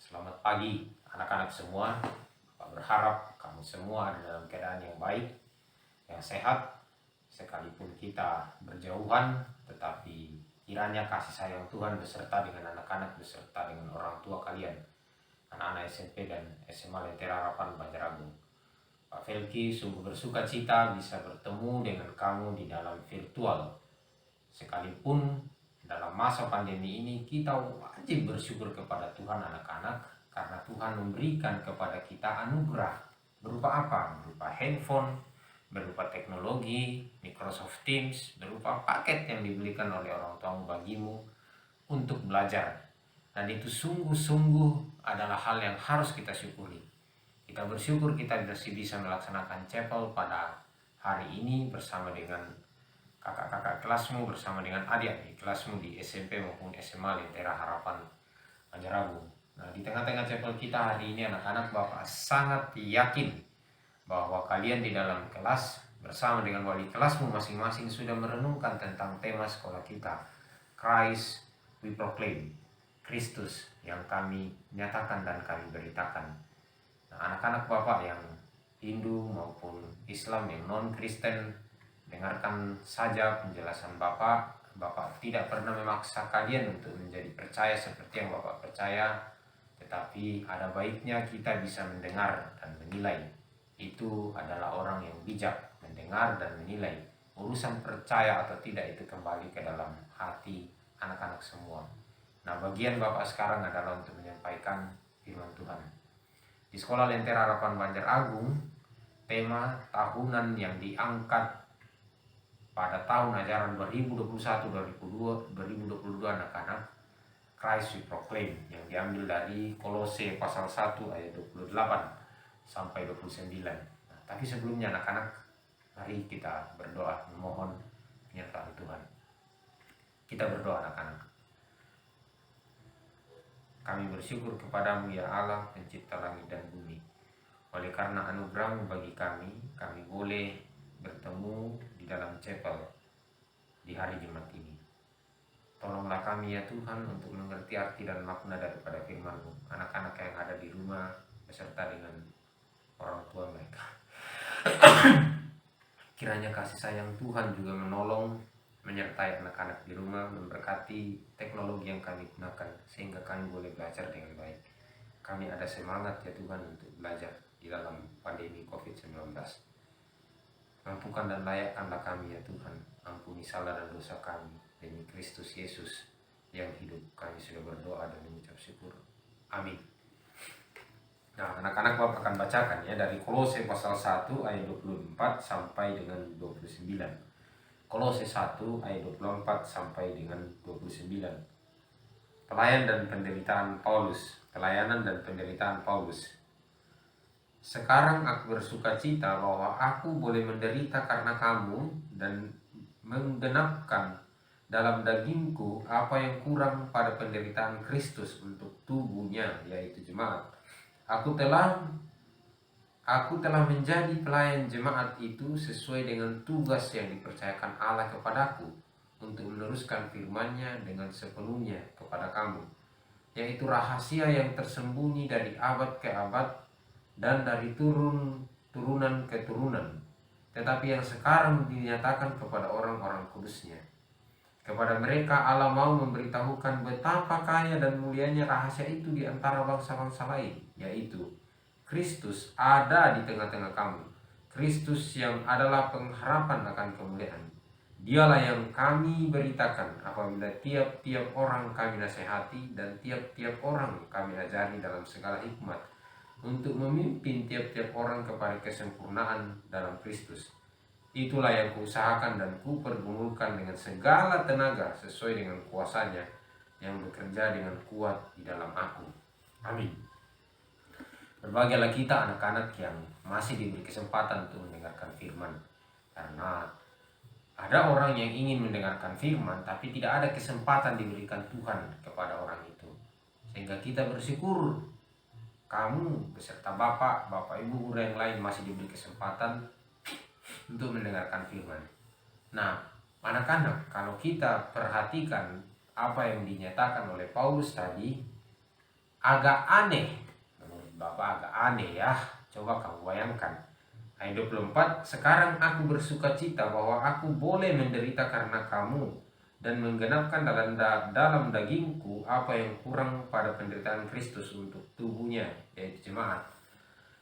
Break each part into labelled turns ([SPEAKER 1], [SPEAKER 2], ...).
[SPEAKER 1] Selamat pagi anak-anak semua. Bapak berharap kamu semua ada dalam keadaan yang baik, yang sehat. Sekalipun kita berjauhan, tetapi kiranya kasih sayang Tuhan beserta dengan anak-anak, beserta dengan orang tua kalian, anak-anak SMP dan SMA Lentera Harapan Banjaragung. Pak Felki sungguh bersuka cita bisa bertemu dengan kamu di dalam virtual. Sekalipun dalam masa pandemi ini kita wajib bersyukur kepada Tuhan anak-anak, karena Tuhan memberikan kepada kita anugerah. Berupa apa? Berupa handphone, berupa teknologi, Microsoft Teams, berupa paket yang diberikan oleh orang tuamu bagimu untuk belajar. Dan itu sungguh-sungguh adalah hal yang harus kita syukuri. Kita bersyukur kita masih bisa melaksanakan chapel pada hari ini bersama dengan kakak-kakak kelasmu, bersama dengan adik-adik kelasmu di SMP maupun SMA Lentera Harapan Banjaragung. Nah, di tengah-tengah chapel kita hari ini anak-anak, Bapak sangat yakin bahwa kalian di dalam kelas bersama dengan wali kelasmu masing-masing sudah merenungkan tentang tema sekolah kita, Christ we proclaim, Kristus yang kami nyatakan dan kami beritakan. Nah, anak-anak Bapak yang Hindu maupun Islam yang non-Kristen, dengarkan saja penjelasan Bapak. Bapak tidak pernah memaksa kalian untuk menjadi percaya seperti yang Bapak percaya, tetapi ada baiknya kita bisa mendengar dan menilai. Itu adalah orang yang bijak, mendengar dan menilai. Urusan percaya atau tidak itu kembali ke dalam hati anak-anak semua. Nah, bagian Bapak sekarang adalah untuk menyampaikan firman Tuhan. Di Sekolah Lentera Harapan Banjaragung, tema tahunan yang diangkat pada tahun ajaran 2021-2022 anak-anak, Christ we proclaim, yang diambil dari Kolose pasal 1 ayat 28 sampai 29. Nah, tapi sebelumnya anak-anak, mari kita berdoa memohon penyertaan Tuhan. Kita berdoa anak-anak. Kami bersyukur kepadamu ya Allah, pencipta langit dan bumi. Oleh karena anugerah-Mu bagi kami boleh bertemu di dalam chapel di hari Jumat ini. Tolonglah kami ya Tuhan untuk mengerti arti dan makna daripada firman-Mu. Anak-anak yang ada di rumah beserta dengan orang tua mereka. Kiranya kasih sayang Tuhan juga menolong, menyertai anak-anak di rumah, memberkati teknologi yang kami gunakan sehingga kami boleh belajar dengan baik. Kami ada semangat ya Tuhan untuk belajar di dalam pandemi COVID-19. Mampukan dan layakkanlah kami ya Tuhan. Ampuni salah dan dosa kami demi Kristus Yesus yang hidup. Kami sudah berdoa dan mengucap syukur. Amin. Nah, anak-anak Bapak akan bacakan ya dari Kolose pasal 1 ayat 24 sampai dengan 29. Kolose 1 ayat 24 sampai dengan 29. Pelayan dan penderitaan Paulus. Pelayanan dan penderitaan Paulus. Sekarang aku bersuka cita bahwa aku boleh menderita karena kamu dan menggenapkan dalam dagingku apa yang kurang pada penderitaan Kristus untuk tubuhnya, yaitu jemaat. Aku telah menjadi pelayan jemaat itu sesuai dengan tugas yang dipercayakan Allah kepadaku untuk meneruskan firman-Nya dengan sepenuhnya kepada kamu, yaitu rahasia yang tersembunyi dari abad ke abad dan dari turunan ke turunan, tetapi yang sekarang dinyatakan kepada orang-orang kudus-Nya. Kepada mereka Allah mau memberitahukan betapa kaya dan mulianya rahasia itu di antara bangsa-bangsa lain, yaitu Kristus ada di tengah-tengah kamu. Kristus yang adalah pengharapan akan kemuliaan. Dialah yang kami beritakan apabila tiap-tiap orang kami nasihati dan tiap-tiap orang kami ajari dalam segala hikmat, untuk memimpin tiap-tiap orang kepada kesempurnaan dalam Kristus. Itulah yang kuusahakan dan kupergumulkan dengan segala tenaga sesuai dengan kuasanya yang bekerja dengan kuat di dalam aku. Amin. Berbahagialah kita anak-anak yang masih diberi kesempatan untuk mendengarkan firman. Karena ada orang yang ingin mendengarkan firman tapi tidak ada kesempatan diberikan Tuhan kepada orang itu. Sehingga kita bersyukur kamu beserta Bapak Ibu guru yang lain masih diberi kesempatan untuk mendengarkan firman. Nah, anak-anak, kalau kita perhatikan apa yang dinyatakan oleh Paulus tadi, agak aneh. Menurut Bapak agak aneh ya. Coba kamu bayangkan. Ayat 24, sekarang aku bersuka cita bahwa aku boleh menderita karena kamu dan menggenapkan dalam dagingku apa yang kurang pada penderitaan Kristus untuk tubuhnya, yaitu jemaat.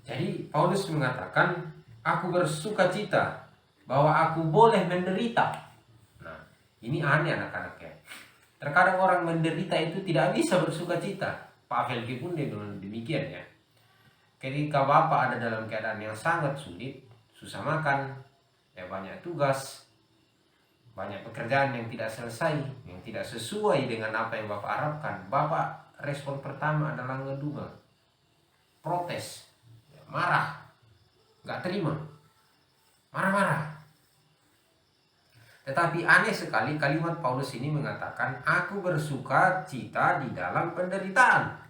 [SPEAKER 1] Jadi Paulus mengatakan, aku bersuka cita bahwa aku boleh menderita. Nah, ini aneh anak-anak ya. Terkadang orang menderita itu tidak bisa bersuka cita. Pak Felgi pun dia bilang demikian ya. Ketika Bapak ada dalam keadaan yang sangat sulit, susah makan, ya banyak tugas, banyak pekerjaan yang tidak selesai, yang tidak sesuai dengan apa yang Bapak harapkan, Bapak respon pertama adalah ngedumel, protes, ya, marah, nggak terima, marah-marah. Tetapi aneh sekali kalimat Paulus ini mengatakan, aku bersuka cita di dalam penderitaan.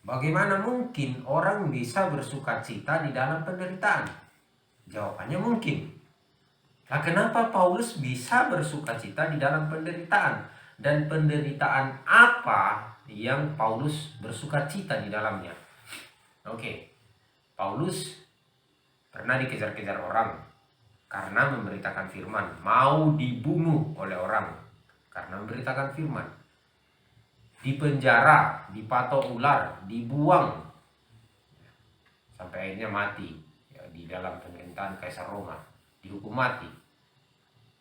[SPEAKER 1] Bagaimana mungkin orang bisa bersuka cita di dalam penderitaan? Jawabannya mungkin. Nah, kenapa Paulus bisa bersuka cita di dalam penderitaan? Dan penderitaan apa yang Paulus bersuka cita di dalamnya? Oke, Paulus pernah dikejar-kejar orang karena memberitakan firman. Mau dibunuh oleh orang karena memberitakan firman. Di penjara, dipatok ular, dibuang sampai akhirnya mati ya, di dalam pemerintahan Kaisar Roma, dihukum mati,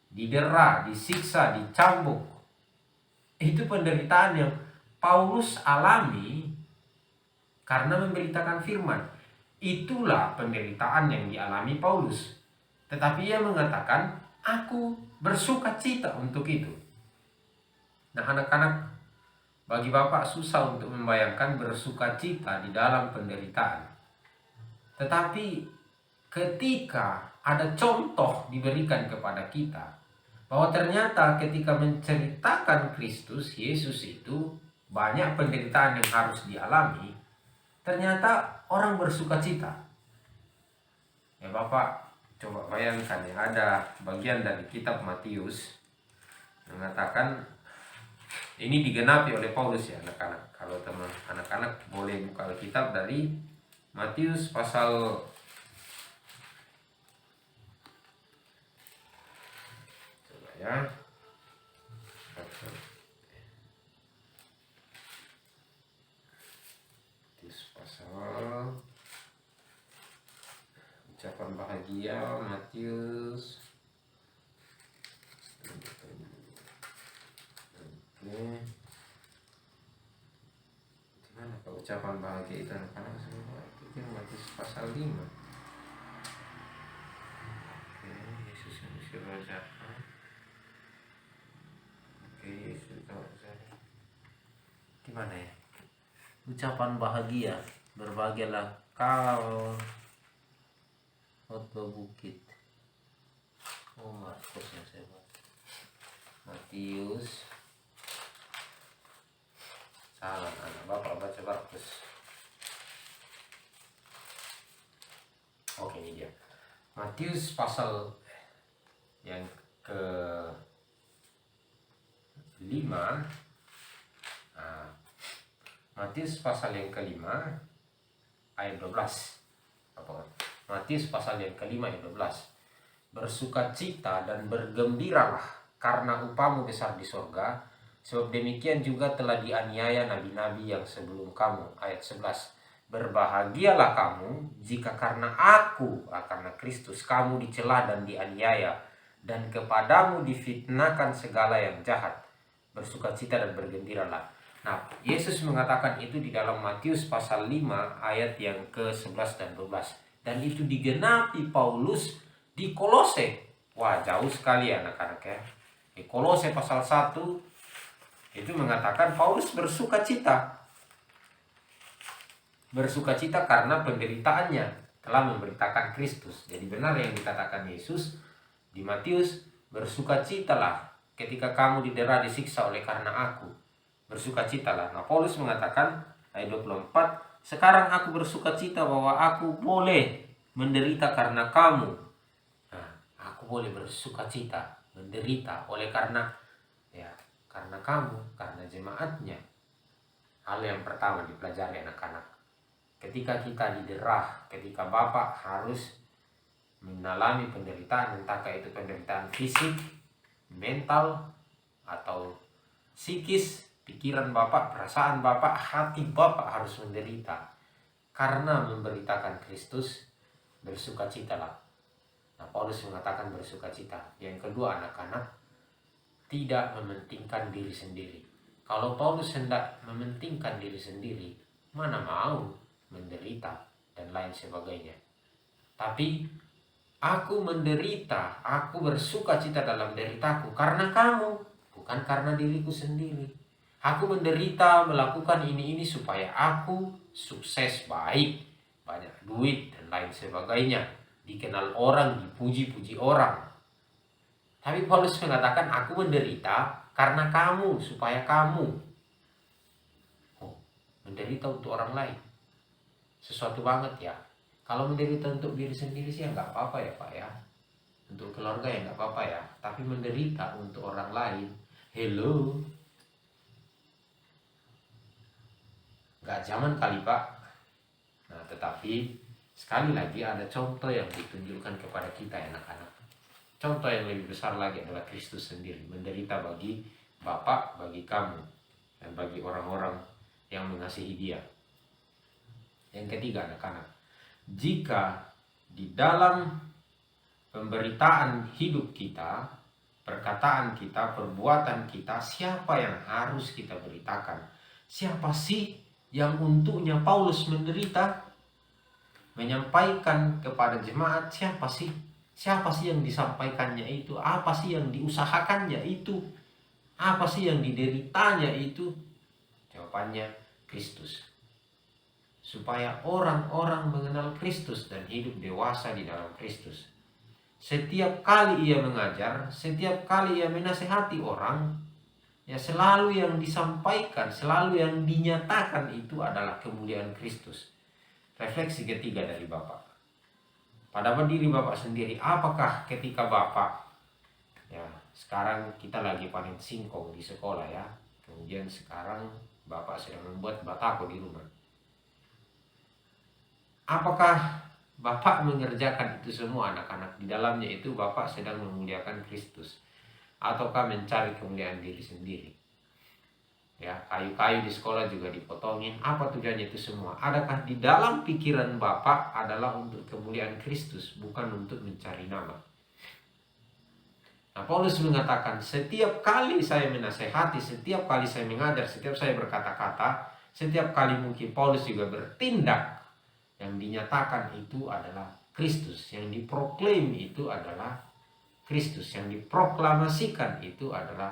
[SPEAKER 1] didera, disiksa, dicambuk. Itu penderitaan yang Paulus alami karena memberitakan firman. Itulah penderitaan yang dialami Paulus. Tetapi ia mengatakan, aku bersuka cita untuk itu. Nah anak-anak, bagi Bapak susah untuk membayangkan bersuka cita di dalam penderitaan. Tetapi ketika ada contoh diberikan kepada kita, bahwa ternyata ketika menceritakan Kristus Yesus itu banyak penderitaan yang harus dialami, ternyata orang bersuka cita. Ya Bapak coba bayangkan ya, ada bagian dari kitab Matius mengatakan, ini digenapi oleh Paulus ya anak-anak. Kalau teman anak-anak boleh buka Alkitab dari Matius pasal coba ya. Matius pasal ucapan bahagia Matius. Gimana kalau ucapan bahagia itu anak-anak semua? Itu yang Matius pasal 5. Oke, Yesus manusia kerajaan. Oke, Yesus kerajaan. Gimana ya? Ucapan bahagia, berbahagialah kau khotbah bukit. Oh, Markus yang saya buat. Matius. Salah, anak Bapak baca Markus. Oke, ini dia. Matius pasal yang ke-5. Matius pasal yang ke-5 ayat 12. Matius pasal yang ke-5 ayat 12. Bersukacita dan bergembiralah karena upamu besar di sorga, sebab demikian juga telah dianiaya nabi-nabi yang sebelum kamu. Ayat 11. Berbahagialah kamu jika karena aku, karena Kristus, kamu dicela dan dianiaya, dan kepadamu difitnahkan segala yang jahat. Bersukacita dan bergembiralah. Nah, Yesus mengatakan itu di dalam Matius pasal 5 ayat yang ke-11 dan 12. Dan itu digenapi Paulus di Kolose. Wah, jauh sekali anak-anak ya. Di Kolose pasal 1 itu mengatakan Paulus bersukacita. Bersukacita karena penderitaannya telah memberitakan Kristus. Jadi benar yang dikatakan Yesus di Matius, bersukacitalah ketika kamu didera disiksa oleh karena aku. Bersukacitalah. Nah, Paulus mengatakan ayat 24, sekarang aku bersukacita bahwa aku boleh menderita karena kamu. Nah, aku boleh bersukacita, menderita oleh karena kamu, karena jemaatnya. Hal yang pertama dipelajari anak-anak. Ketika kita diderah, ketika Bapak harus mengalami penderitaan, entahkah itu penderitaan fisik, mental, atau psikis, pikiran Bapak, perasaan Bapak, hati Bapak harus menderita karena memberitakan Kristus, bersukacitalah. Nah, Paulus mengatakan bersukacita. Yang kedua, anak-anak, tidak mementingkan diri sendiri. Kalau Paulus hendak mementingkan diri sendiri, mana mau menderita dan lain sebagainya. Tapi aku menderita, aku bersukacita dalam deritaku karena kamu, bukan karena diriku sendiri. Aku menderita melakukan ini supaya aku sukses, baik, banyak duit dan lain sebagainya, dikenal orang, dipuji-puji orang. Tapi Paulus mengatakan aku menderita karena kamu, supaya kamu. Menderita untuk orang lain sesuatu banget ya. Kalau menderita untuk diri sendiri sih ya nggak apa-apa ya Pak ya, untuk keluarga ya nggak apa-apa ya. Tapi menderita untuk orang lain, hello, nggak zaman kali Pak. Nah, tetapi sekali lagi ada contoh yang ditunjukkan kepada kita ya anak-anak. Contoh yang lebih besar lagi adalah Kristus sendiri menderita bagi Bapak, bagi kamu, dan bagi orang-orang yang mengasihi Dia. Yang ketiga anak-anak, jika di dalam pemberitaan hidup kita, perkataan kita, perbuatan kita, siapa yang harus kita beritakan? Siapa sih yang untuknya Paulus menderita? Menyampaikan kepada jemaat, siapa sih? Siapa sih yang disampaikannya itu? Apa sih yang diusahakannya itu? Apa sih yang dideritanya itu? Jawabannya Kristus. Supaya orang-orang mengenal Kristus dan hidup dewasa di dalam Kristus. Setiap kali ia mengajar, setiap kali ia menasehati orang, ya selalu yang disampaikan, selalu yang dinyatakan itu adalah kemuliaan Kristus. Refleksi ketiga dari Bapak. Pada diri Bapak sendiri, apakah ketika Bapak, ya sekarang kita lagi panen singkong di sekolah ya, kemudian sekarang Bapak sedang membuat batako di rumah. Apakah Bapak mengerjakan itu semua anak-anak? Di dalamnya itu Bapak sedang memuliakan Kristus, ataukah mencari kemuliaan diri sendiri? Ya, kayu-kayu di sekolah juga dipotongin. Apa tujuannya itu semua? Adakah di dalam pikiran Bapak adalah untuk kemuliaan Kristus, bukan untuk mencari nama? Nah, Paulus mengatakan, setiap kali saya menasehati, setiap kali saya mengajar, setiap saya berkata-kata, setiap kali mungkin Paulus juga bertindak, yang dinyatakan itu adalah Kristus, yang diproklaim itu adalah Kristus, yang diproklamasikan itu adalah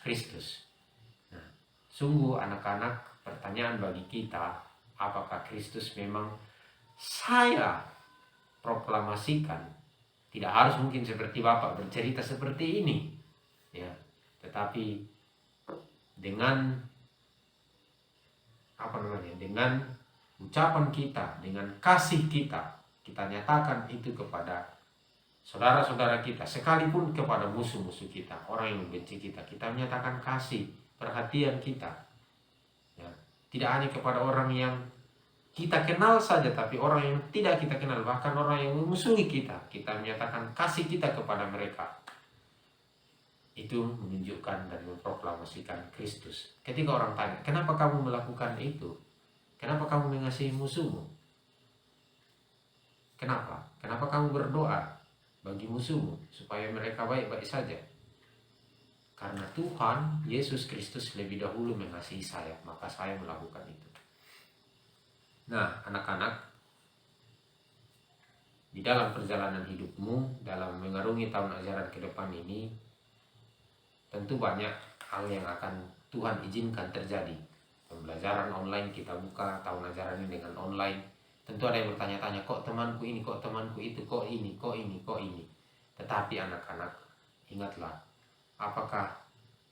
[SPEAKER 1] Kristus. Nah, sungguh anak-anak, pertanyaan bagi kita, apakah Kristus memang saya proklamasikan? Tidak harus mungkin seperti Bapak bercerita seperti ini, ya, tetapi dengan dengan ucapan kita, dengan kasih kita, kita nyatakan itu kepada saudara-saudara kita, sekalipun kepada musuh-musuh kita, orang yang membenci kita, kita menyatakan kasih, perhatian kita, ya, tidak hanya kepada orang yang kita kenal saja, tapi orang yang tidak kita kenal, bahkan orang yang memusuhi kita, kita menyatakan kasih kita kepada mereka. Itu menunjukkan dan memproklamasikan Kristus. Ketika orang tanya, kenapa kamu melakukan itu? Kenapa kamu mengasihi musuhmu? Kenapa? Kenapa kamu berdoa bagi musuhmu supaya mereka baik-baik saja? Karena Tuhan Yesus Kristus lebih dahulu mengasihi saya, maka saya melakukan itu. Nah, anak-anak, di dalam perjalanan hidupmu, dalam mengarungi tahun ajaran ke depan ini, tentu banyak hal yang akan Tuhan izinkan terjadi. Pembelajaran online, kita buka tahun ajaran ini dengan online. Tentu ada yang bertanya-tanya, kok temanku ini, kok temanku itu, kok ini, kok ini, kok ini. Tetapi anak-anak, ingatlah, apakah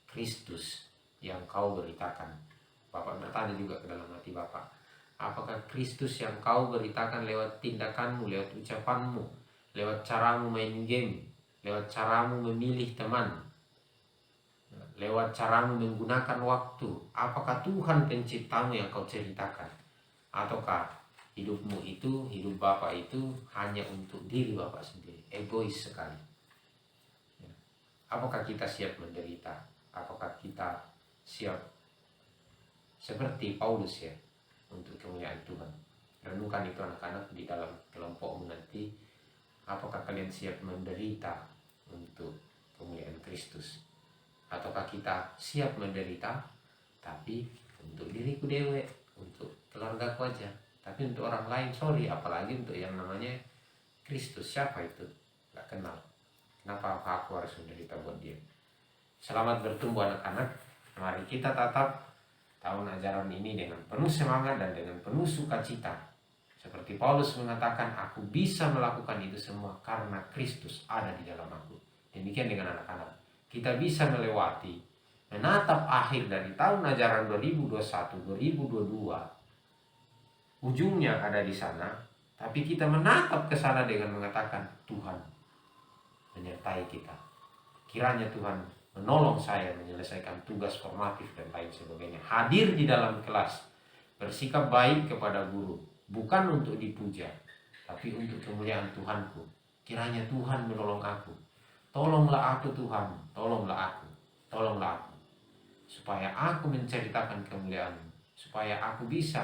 [SPEAKER 1] Kristus yang kau beritakan? Bapak bertanya juga ke dalam hati Bapak, apakah Kristus yang kau beritakan lewat tindakanmu, lewat ucapanmu, lewat caramu main game, lewat caramu memilih teman, lewat caramu menggunakan waktu. Apakah Tuhan penciptamu yang kau ceritakan? Ataukah hidupmu itu, hidup Bapak itu hanya untuk diri Bapak sendiri, egois sekali? Apakah kita siap menderita? Apakah kita siap seperti Paulus ya, untuk kemuliaan Tuhan? Renungkan itu anak-anak di dalam kelompokmu nanti. Apakah kalian siap menderita untuk kemuliaan Kristus? Ataukah kita siap menderita tapi untuk diriku dewe, untuk keluargaku aja, tapi untuk orang lain sorry, apalagi untuk yang namanya Kristus, siapa itu? Gak kenal. Kenapa aku harus menderita buat dia? Selamat bertumbuh anak-anak. Mari kita tatap tahun ajaran ini dengan penuh semangat dan dengan penuh sukacita. Seperti Paulus mengatakan, aku bisa melakukan itu semua karena Kristus ada di dalam aku. Demikian dengan anak-anak. Kita bisa melewati, menatap akhir dari tahun ajaran 2021-2022. Ujungnya ada di sana, tapi kita menatap ke sana dengan mengatakan, Tuhan menyertai kita. Kiranya Tuhan menolong saya menyelesaikan tugas formatif dan lain sebagainya. Hadir di dalam kelas, bersikap baik kepada guru, bukan untuk dipuja, tapi untuk kemuliaan Tuhanku. Kiranya Tuhan menolong aku. Tolonglah aku Tuhan, tolonglah aku, tolonglah aku. Supaya aku menceritakan kemuliaan-Mu, supaya aku bisa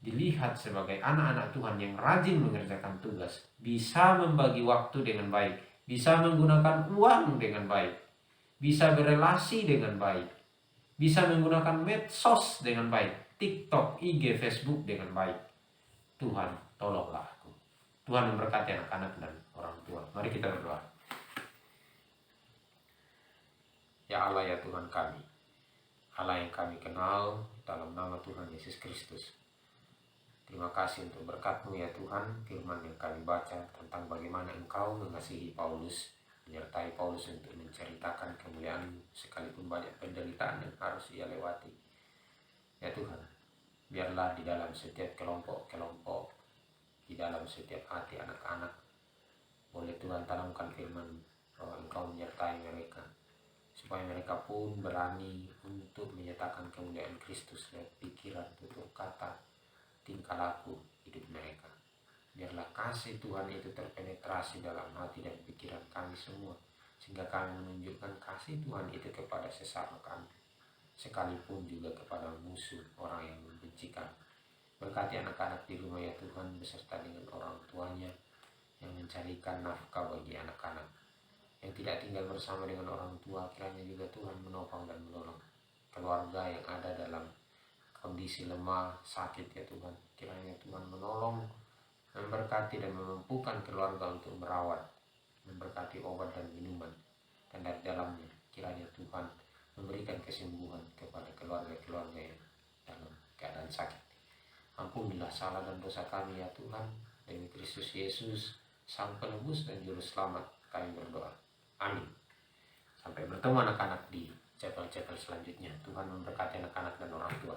[SPEAKER 1] dilihat sebagai anak-anak Tuhan yang rajin mengerjakan tugas, bisa membagi waktu dengan baik, bisa menggunakan uang dengan baik, bisa berelasi dengan baik, bisa menggunakan medsos dengan baik, TikTok, IG, Facebook dengan baik. Tuhan, tolonglah aku. Tuhan memberkati anak-anak dan orang tua. Mari kita berdoa. Ya Allah, ya Tuhan kami, Allah yang kami kenal dalam nama Tuhan Yesus Kristus. Terima kasih untuk berkat-Mu ya Tuhan, firman yang kami baca tentang bagaimana Engkau mengasihi Paulus, menyertai Paulus untuk menceritakan kemuliaan sekalipun banyak penderitaan yang harus ia lewati. Ya Tuhan, biarlah di dalam setiap kelompok-kelompok, di dalam setiap hati anak-anak, boleh Tuhan tanamkan firman bahwa Engkau menyertai mereka, supaya mereka pun berani untuk menyatakan kemuliaan Kristus lewat pikiran, tutur kata, tingkah laku hidup mereka. Biarlah kasih Tuhan itu terpenetrasi dalam hati dan pikiran kami semua, sehingga kami menunjukkan kasih Tuhan itu kepada sesama kami, sekalipun juga kepada musuh, orang yang membenci kami. Berkati anak-anak di rumah ya Tuhan, beserta dengan orang tuanya yang mencarikan nafkah bagi anak-anak yang tidak tinggal bersama dengan orang tua. Kiranya juga Tuhan menopang dan menolong keluarga yang ada dalam kondisi lemah, sakit ya Tuhan. Kiranya Tuhan menolong, memberkati dan memampukan keluarga untuk merawat, memberkati obat dan minuman, dan dari dalamnya kiranya Tuhan memberikan kesembuhan kepada keluarga-keluarga yang dalam keadaan sakit. Ampunilah salah dan dosa kami ya Tuhan, demi Kristus Yesus, Sang Penebus dan Juru Selamat, kami berdoa. Amin. Sampai bertemu anak-anak di chapel-chapel selanjutnya. Tuhan memberkati anak-anak dan orang tua.